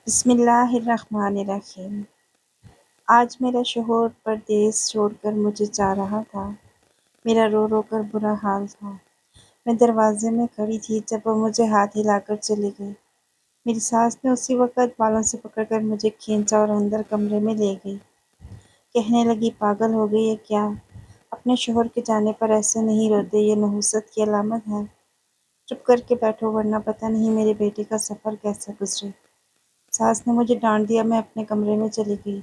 بسم اللہ الرحمن الرحیم۔ آج میرا شوہر پردیس چھوڑ کر مجھے جا رہا تھا۔ میرا رو رو کر برا حال تھا۔ میں دروازے میں کھڑی تھی جب وہ مجھے ہاتھ ہلا کر چلی گئی۔ میری ساس نے اسی وقت بالوں سے پکڑ کر مجھے کھینچا اور اندر کمرے میں لے گئی۔ کہنے لگی، پاگل ہو گئی ہے کیا؟ اپنے شوہر کے جانے پر ایسے نہیں روتے، یہ نحوست کی علامت ہے۔ چپ کر کے بیٹھو ورنہ پتہ نہیں میرے بیٹے کا سفر کیسا گزرے۔ ساس نے مجھے ڈانٹ دیا، میں اپنے کمرے میں چلی گئی۔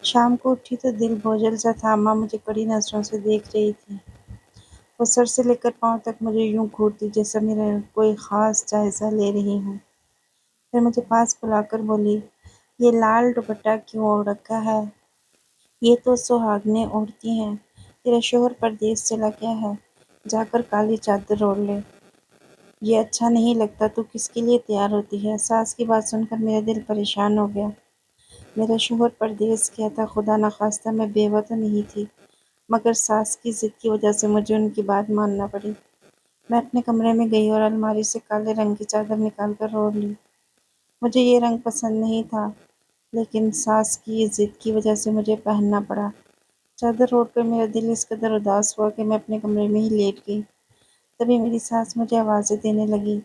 شام کو اٹھی تو دل بوجھل سا تھا۔ اماں مجھے کڑی نظروں سے دیکھ رہی تھی۔ وہ سر سے لے کر پاؤں تک مجھے یوں گھورتی جیسے میرا کوئی خاص جائزہ لے رہی ہوں۔ پھر مجھے پاس بلا کر بولی، یہ لال دوپٹہ کیوں اوڑھ رکھا ہے؟ یہ تو سہاگنیں اوڑھتی ہیں۔ تیرا شوہر پردیس چلا گیا ہے، جا کر کالی چادر اوڑھ لے۔ یہ اچھا نہیں لگتا، تو کس کے لیے تیار ہوتی ہے؟ ساس کی بات سن کر میرا دل پریشان ہو گیا۔ میرا شوہر پردیس گیا تھا، خدا نخواستہ میں بیوہ تو نہیں تھی، مگر ساس کی ضد کی وجہ سے مجھے ان کی بات ماننا پڑی۔ میں اپنے کمرے میں گئی اور الماری سے کالے رنگ کی چادر نکال کر اوڑھ لی۔ مجھے یہ رنگ پسند نہیں تھا، لیکن ساس کی ضد کی وجہ سے مجھے پہننا پڑا۔ چادر اوڑھ کر میرا دل اس قدر اداس ہوا کہ میں اپنے کمرے میں ہی لیٹ گئی۔ تبھی میری ساس مجھے آوازیں دینے لگی۔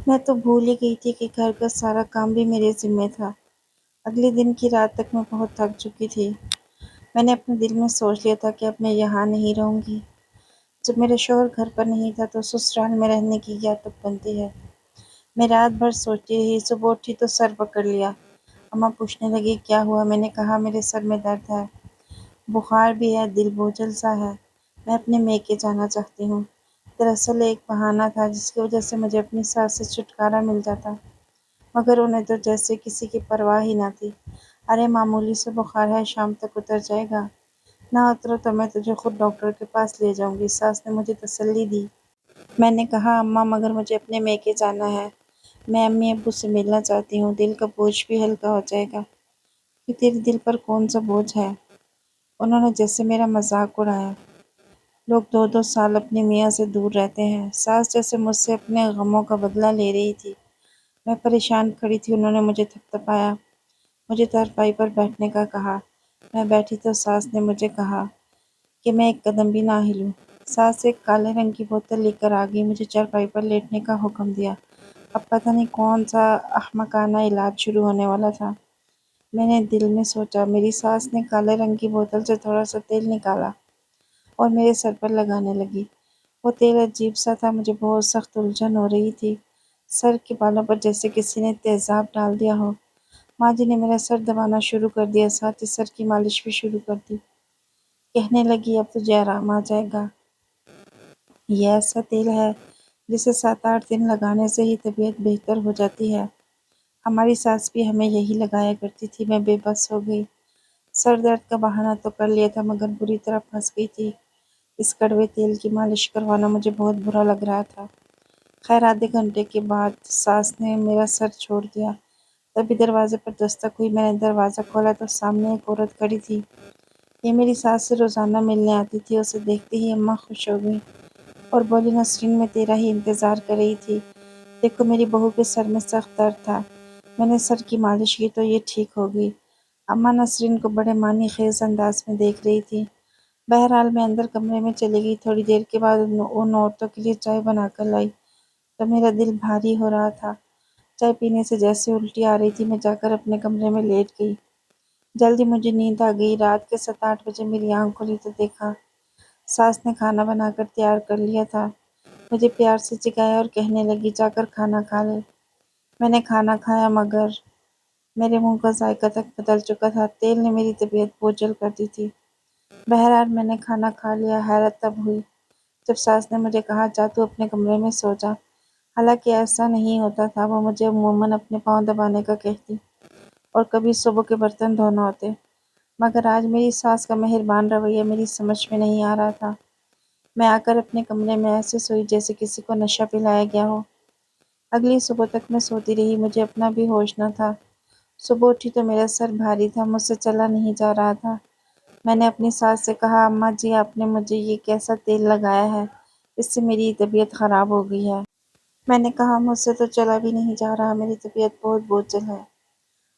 میں تو بھول ہی گئی تھی کہ گھر کا سارا کام بھی میرے ذمے تھا۔ اگلے دن کی رات تک میں بہت تھک چکی تھی۔ میں نے اپنے دل میں سوچ لیا تھا کہ اب میں یہاں نہیں رہوں گی۔ جب میرا شوہر گھر پر نہیں تھا تو سسرال میں رہنے کی کیا تک بنتی ہے۔ میں رات بھر سوچتی رہی، صبح اٹھی تو سر پکڑ لیا۔ اماں پوچھنے لگی، کیا ہوا؟ میں نے کہا، میرے سر میں درد ہے، بخار بھی ہے، دل بوجھل سا ہے، میں اپنے میکے جانا چاہتی ہوں۔ دراصل ایک بہانہ تھا جس کی وجہ سے مجھے اپنی ساس سے چھٹکارا مل جاتا، مگر انہیں تو جیسے کسی کی پرواہ ہی نہ تھی۔ ارے معمولی سے بخار ہے، شام تک اتر جائے گا، نہ اترا تو میں تجھے خود ڈاکٹر کے پاس لے جاؤں گی، ساس نے مجھے تسلی دی۔ میں نے کہا، اماں مگر مجھے اپنے میکے جانا ہے، میں امی ابو سے ملنا چاہتی ہوں، دل کا بوجھ بھی ہلکا ہو جائے گا۔ کہ تیرے دل پر کون سا بوجھ ہے؟ انہوں نے جیسے میرا مذاق اڑایا۔ لوگ 2-2 سال اپنے میاں سے دور رہتے ہیں، ساس جیسے مجھ سے اپنے غموں کا بدلہ لے رہی تھی۔ میں پریشان کھڑی تھی، انہوں نے مجھے تھپ تھپایا، مجھے چارپائی پر بیٹھنے کا کہا۔ میں بیٹھی تو ساس نے مجھے کہا کہ میں ایک قدم بھی نہ ہلوں۔ ساس ایک کالے رنگ کی بوتل لے کر آ گئی، مجھے چارپائی پر لیٹنے کا حکم دیا۔ اب پتہ نہیں کون سا احمقانہ علاج شروع ہونے والا تھا۔ میں نے دل میں سوچا۔ میری ساس نے کالے رنگ کی بوتل سے تھوڑا سا تیل نکالا اور میرے سر پر لگانے لگی۔ وہ تیل عجیب سا تھا، مجھے بہت سخت الجھن ہو رہی تھی، سر کے بالوں پر جیسے کسی نے تیزاب ڈال دیا ہو۔ ماں جی نے میرا سر دبانا شروع کر دیا، ساتھ ہی سر کی مالش بھی شروع کر دی۔ کہنے لگی، اب تجھے آرام آ جائے گا، یہ ایسا تیل ہے جسے 7-8 دن لگانے سے ہی طبیعت بہتر ہو جاتی ہے، ہماری ساس بھی ہمیں یہی لگایا کرتی تھی۔ میں بے بس ہو گئی۔ سر درد کا بہانہ تو کر لیا تھا مگر بری طرح پھنس گئی تھی۔ اس کڑوے تیل کی مالش کروانا مجھے بہت برا لگ رہا تھا۔ خیر آدھے گھنٹے کے بعد ساس نے میرا سر چھوڑ دیا۔ تبھی دروازے پر دستک ہوئی، میں نے دروازہ کھولا تو سامنے ایک عورت کھڑی تھی۔ یہ میری ساس سے روزانہ ملنے آتی تھی۔ اسے دیکھتے ہی اماں خوش ہو گئی اور بولی، نسرین میں تیرا ہی انتظار کر رہی تھی، دیکھو میری بہو کے سر میں سخت درد تھا، میں نے سر کی مالش کی تو یہ ٹھیک ہو گئی۔ اماں نسرین کو بڑے معنی خیز انداز میں دیکھ رہی تھی۔ بہرحال میں اندر کمرے میں چلی گئی۔ تھوڑی دیر کے بعد ان عورتوں کے لیے چائے بنا کر لائی تو میرا دل بھاری ہو رہا تھا۔ چائے پینے سے جیسے الٹی آ رہی تھی، میں جا کر اپنے کمرے میں لیٹ گئی۔ جلدی مجھے نیند آ گئی۔ رات کے 7-8 بجے میری آنکھ کھلی تو دیکھا ساس نے کھانا بنا کر تیار کر لیا تھا۔ مجھے پیار سے جگایا اور کہنے لگی، جا کر کھانا کھا لے۔ میں نے کھانا کھایا مگر میرے منہ کا ذائقہ تک بدل چکا تھا، تیل نے میری طبیعت بوجھل کر دی تھی۔ بہرحال میں نے کھانا کھا لیا۔ حیرت تب ہوئی جب ساس نے مجھے کہا، جا تو اپنے کمرے میں سو جا۔ حالانکہ ایسا نہیں ہوتا تھا، وہ مجھے عموماً اپنے پاؤں دبانے کا کہتی اور کبھی صبح کے برتن دھونا ہوتے، مگر آج میری ساس کا مہربان رویہ میری سمجھ میں نہیں آ رہا تھا۔ میں آ کر اپنے کمرے میں ایسے سوئی جیسے کسی کو نشہ پلایا گیا ہو۔ اگلی صبح تک میں سوتی رہی، مجھے اپنا بھی ہوش نہ تھا۔ صبح اٹھی تو میرا سر بھاری تھا، مجھ سے چلا نہیں جا رہا تھا۔ میں نے اپنی ساس سے کہا، اماں جی آپ نے مجھے یہ کیسا تیل لگایا ہے، اس سے میری طبیعت خراب ہو گئی ہے۔ میں نے کہا، مجھ سے تو چلا بھی نہیں جا رہا، میری طبیعت بہت بوجھل ہے۔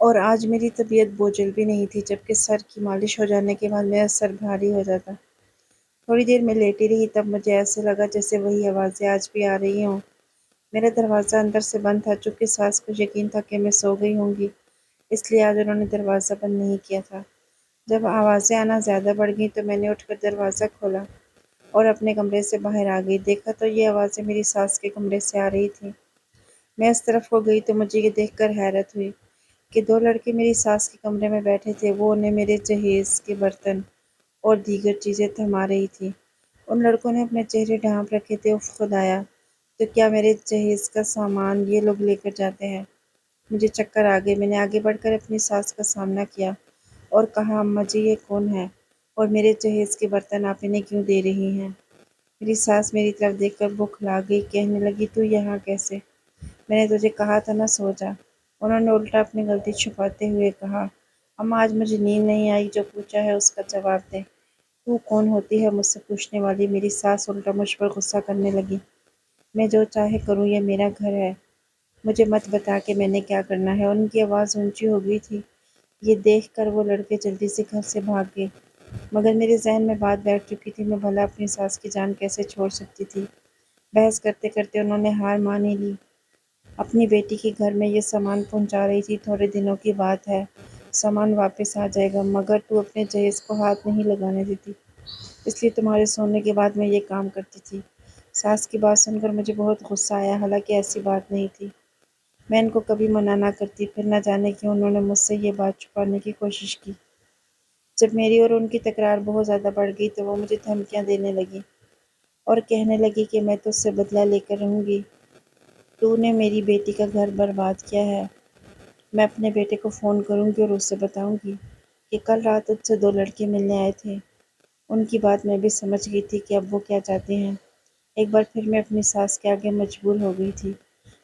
اور آج میری طبیعت بوجھل بھی نہیں تھی، جبکہ سر کی مالش ہو جانے کے بعد میرا سر بھاری ہو جاتا۔ تھوڑی دیر میں لیٹی رہی، تب مجھے ایسے لگا جیسے وہی آوازیں آج بھی آ رہی ہوں۔ میرا دروازہ اندر سے بند تھا، چونکہ ساس کو یقین تھا کہ میں سو گئی ہوں گی، اس لیے آج انہوں نے دروازہ بند نہیں کیا تھا۔ جب آوازیں آنا زیادہ بڑھ گئیں تو میں نے اٹھ کر دروازہ کھولا اور اپنے کمرے سے باہر آ گئی۔ دیکھا تو یہ آوازیں میری ساس کے کمرے سے آ رہی تھیں۔ میں اس طرف ہو گئی تو مجھے یہ دیکھ کر حیرت ہوئی کہ دو لڑکے میری ساس کے کمرے میں بیٹھے تھے۔ وہ انہیں میرے جہیز کے برتن اور دیگر چیزیں تھما رہی تھی۔ ان لڑکوں نے اپنے چہرے ڈھانپ رکھے تھے۔ اف خدایا! تو کیا میرے جہیز کا سامان یہ لوگ لے کر جاتے ہیں؟ مجھے چکر آ گئے۔ میں نے آگے بڑھ کر اپنی ساس کا سامنا کیا اور کہا، اماں جی یہ کون ہے؟ اور میرے جہیز کے برتن آپ انہیں کیوں دے رہی ہیں؟ میری ساس میری طرف دیکھ کر بوکھلا گئی، کہنے لگی، تو یہاں کیسے؟ میں نے تجھے کہا تھا نہ سو جا۔ انہوں نے الٹا اپنی غلطی چھپاتے ہوئے کہا، اماں آج مجھے نیند نہیں آئی، جو پوچھا ہے اس کا جواب دے۔ تو کون ہوتی ہے مجھ سے پوچھنے والی؟ میری ساس الٹا مجھ پر غصہ کرنے لگی۔ میں جو چاہے کروں، یہ میرا گھر ہے، مجھے مت بتا کہ میں نے کیا کرنا ہے۔ ان کی آواز اونچی ہو گئی تھی۔ یہ دیکھ کر وہ لڑکے جلدی سے گھر سے بھاگ گئے، مگر میرے ذہن میں بات بیٹھ چکی تھی، میں بھلا اپنی ساس کی جان کیسے چھوڑ سکتی تھی؟ بحث کرتے کرتے انہوں نے ہار مان ہی لی۔ اپنی بیٹی کے گھر میں یہ سامان پہنچا رہی تھی۔ تھوڑے دنوں کی بات ہے، سامان واپس آ جائے گا، مگر تو اپنے جہیز کو ہاتھ نہیں لگانے دیتی، اس لیے تمہارے سونے کے بعد میں یہ کام کرتی تھی۔ ساس کی بات سن کر مجھے بہت غصہ آیا، حالانکہ ایسی بات نہیں تھی۔ میں ان کو کبھی منع نہ کرتی، پھر نہ جانے کیوں انہوں نے مجھ سے یہ بات چھپانے کی کوشش کی۔ جب میری اور ان کی تکرار بہت زیادہ بڑھ گئی تو وہ مجھے دھمکیاں دینے لگی اور کہنے لگی کہ میں تجھ سے بدلہ لے کر رہوں گی، تو نے میری بیٹی کا گھر برباد کیا ہے۔ میں اپنے بیٹے کو فون کروں گی اور اسے بتاؤں گی کہ کل رات تجھ سے دو لڑکے ملنے آئے تھے۔ ان کی بات میں بھی سمجھ گئی تھی کہ اب وہ کیا چاہتے ہیں۔ ایک بار پھر میں اپنی ساس کے آگے مجبور ہو گئی تھی،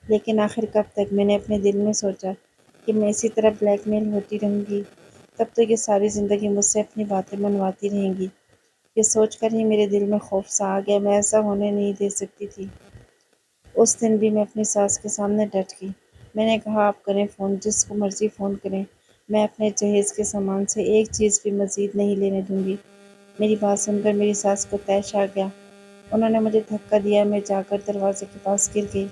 لیکن آخر کب تک؟ میں نے اپنے دل میں سوچا کہ میں اسی طرح بلیک میل ہوتی رہوں گی، تب تو یہ ساری زندگی مجھ سے اپنی باتیں منواتی رہیں گی۔ یہ سوچ کر ہی میرے دل میں خوف سا آ گیا، میں ایسا ہونے نہیں دے سکتی تھی۔ اس دن بھی میں اپنی ساس کے سامنے ڈٹ گئی۔ میں نے کہا، آپ کریں فون، جس کو مرضی فون کریں، میں اپنے جہیز کے سامان سے ایک چیز بھی مزید نہیں لینے دوں گی۔ میری بات سن کر میری ساس کو طیش آ گیا۔ انہوں نے مجھے دھکا دیا، میں جا کر دروازے کے پاس گر گئی۔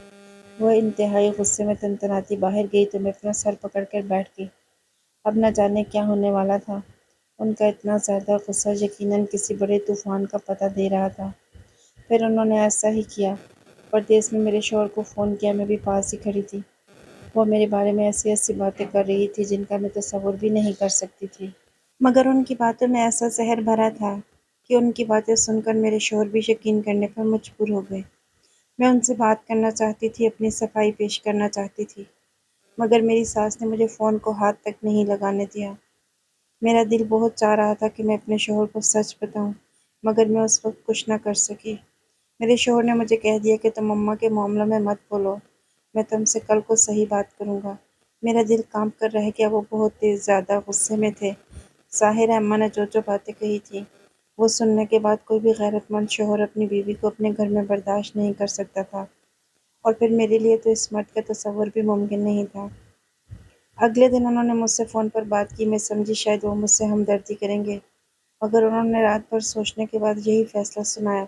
وہ انتہائی غصے میں تنتناتی باہر گئی تو میں اپنا سر پکڑ کر بیٹھ گئی۔ اب نہ جانے کیا ہونے والا تھا۔ ان کا اتنا زیادہ غصہ یقیناً کسی بڑے طوفان کا پتہ دے رہا تھا۔ پھر انہوں نے ایسا ہی کیا۔ پردیس میں میرے شوہر کو فون کیا، میں بھی پاس ہی کھڑی تھی۔ وہ میرے بارے میں ایسی ایسی باتیں کر رہی تھی جن کا میں تصور بھی نہیں کر سکتی تھی، مگر ان کی باتوں میں ایسا زہر بھرا تھا کہ ان کی باتیں سن کر میرے شوہر بھی یقین کرنے پر مجبور ہو گئے۔ میں ان سے بات کرنا چاہتی تھی، اپنی صفائی پیش کرنا چاہتی تھی، مگر میری ساس نے مجھے فون کو ہاتھ تک نہیں لگانے دیا۔ میرا دل بہت چاہ رہا تھا کہ میں اپنے شوہر کو سچ بتاؤں، مگر میں اس وقت کچھ نہ کر سکی۔ میرے شوہر نے مجھے کہہ دیا کہ تم اماں کے معاملوں میں مت بولو، میں تم سے کل کو صحیح بات کروں گا۔ میرا دل کانپ کر رہ گیا، وہ بہت تیز زیادہ غصے میں تھے۔ ظاہر ہے اماں نے جو جو باتیں کہی تھیں، وہ سننے کے بعد کوئی بھی غیرت مند شوہر اپنی بیوی کو اپنے گھر میں برداشت نہیں کر سکتا تھا، اور پھر میرے لیے تو اس مرد کا تصور بھی ممکن نہیں تھا۔ اگلے دن انہوں نے مجھ سے فون پر بات کی۔ میں سمجھی شاید وہ مجھ سے ہمدردی کریں گے، مگر انہوں نے رات بھر سوچنے کے بعد یہی فیصلہ سنایا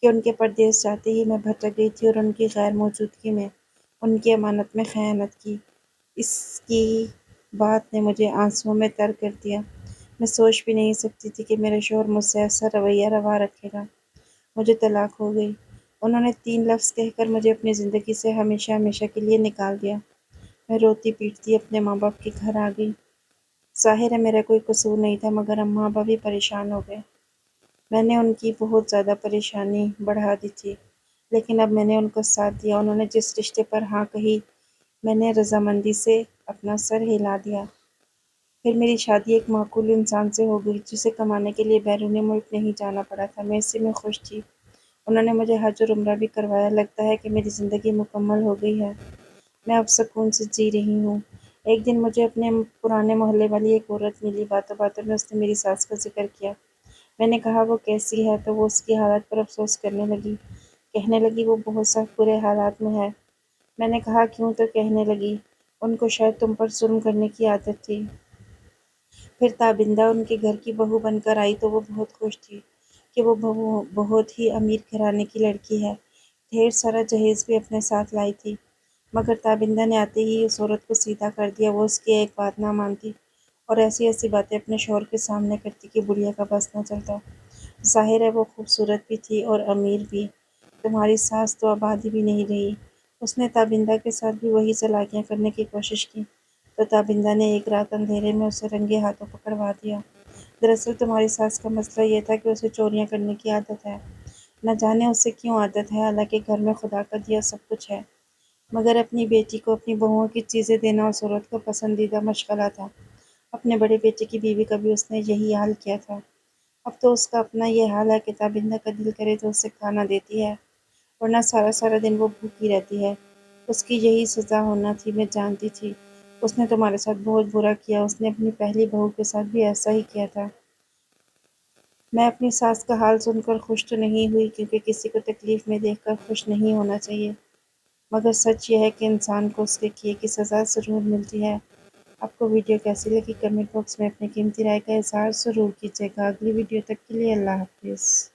کہ ان کے پردیس جاتے ہی میں بھٹک گئی تھی اور ان کی غیر موجودگی میں ان کی امانت میں خیانت کی۔ اس کی بات نے مجھے آنسوؤں میں تر کر دیا۔ میں سوچ بھی نہیں سکتی تھی کہ میرا شوہر مجھ سے ایسا رویہ روا رکھے گا۔ مجھے طلاق ہو گئی۔ انہوں نے 3 لفظ کہہ کر مجھے اپنی زندگی سے ہمیشہ ہمیشہ کے لیے نکال دیا۔ میں روتی پیٹتی اپنے ماں باپ کے گھر آ گئی۔ ظاہر ہے میرا کوئی قصور نہیں تھا، مگر اب ماں باپ بھی پریشان ہو گئے۔ میں نے ان کی بہت زیادہ پریشانی بڑھا دی تھی، لیکن اب میں نے ان کا ساتھ دیا۔ انہوں نے جس رشتے پر ہاں کہی، میں نے رضامندی سے اپنا سر ہلا دیا۔ پھر میری شادی ایک معقول انسان سے ہو گئی، جسے کمانے کے لیے بیرون ملک نہیں جانا پڑا تھا۔ میں اسی میں خوش تھی۔ انہوں نے مجھے حج اور عمرہ بھی کروایا۔ لگتا ہے کہ میری زندگی مکمل ہو گئی ہے، میں اب سکون سے جی رہی ہوں۔ ایک دن مجھے اپنے پرانے محلے والی ایک عورت ملی۔ باتوں باتوں میں اس نے میری ساس کا ذکر کیا۔ میں نے کہا وہ کیسی ہے، تو وہ اس کی حالت پر افسوس کرنے لگی۔ کہنے لگی وہ بہت سخت برے حالات میں ہے۔ میں نے کہا کیوں؟ تو کہنے لگی ان کو شاید تم پر ظلم کرنے کی عادت تھی۔ پھر تابندہ ان کے گھر کی بہو بن کر آئی تو وہ بہت خوش تھی کہ وہ بہو بہت ہی امیر گھرانے کی لڑکی ہے، ڈھیر سارا جہیز بھی اپنے ساتھ لائی تھی۔ مگر تابندہ نے آتے ہی اس عورت کو سیدھا کر دیا۔ وہ اس کی ایک بات نہ مانتی اور ایسی ایسی باتیں اپنے شوہر کے سامنے کرتی کہ بڑھیا کا بس نہ چلتا۔ ظاہر ہے وہ خوبصورت بھی تھی اور امیر بھی۔ تمہاری ساس تو آبادی بھی نہیں رہی۔ اس نے تابندہ کے ساتھ بھی وہی چالاکیاں کرنے کی کوشش کی تو تابندہ نے ایک رات اندھیرے میں اسے رنگے ہاتھوں پکڑوا دیا۔ دراصل تمہاری ساس کا مسئلہ یہ تھا کہ اسے چوریاں کرنے کی عادت ہے۔ نہ جانے اسے کیوں عادت ہے، حالانکہ گھر میں خدا کا دیا سب کچھ ہے۔ مگر اپنی بیٹی کو اپنی بہوؤں کی چیزیں دینا اس عورت کا پسندیدہ مشغلہ تھا۔ اپنے بڑے بیٹے کی بیوی کا بھی اس نے یہی حال کیا تھا۔ اب تو اس کا اپنا یہ حال ہے کہ تابندہ کا دل کرے تو اسے کھانا دیتی ہے، ورنہ سارا سارا دن وہ بھوکی رہتی ہے۔ اس کی یہی سزا ہونا تھی، میں جانتی تھی۔ اس نے تمہارے ساتھ بہت برا کیا۔ اس نے اپنی پہلی بہو کے ساتھ بھی ایسا ہی کیا تھا۔ میں اپنی ساس کا حال سن کر خوش تو نہیں ہوئی، کیونکہ کسی کو تکلیف میں دیکھ کر خوش نہیں ہونا چاہیے، مگر سچ یہ ہے کہ انسان کو اس کے کیے کی سزا ضرور ملتی ہے۔ آپ کو ویڈیو کیسی لگی کمنٹ باکس میں اپنی قیمتی رائے کا اظہار ضرور کیجیے گا۔ اگلی ویڈیو تک کے لیے اللہ حافظ۔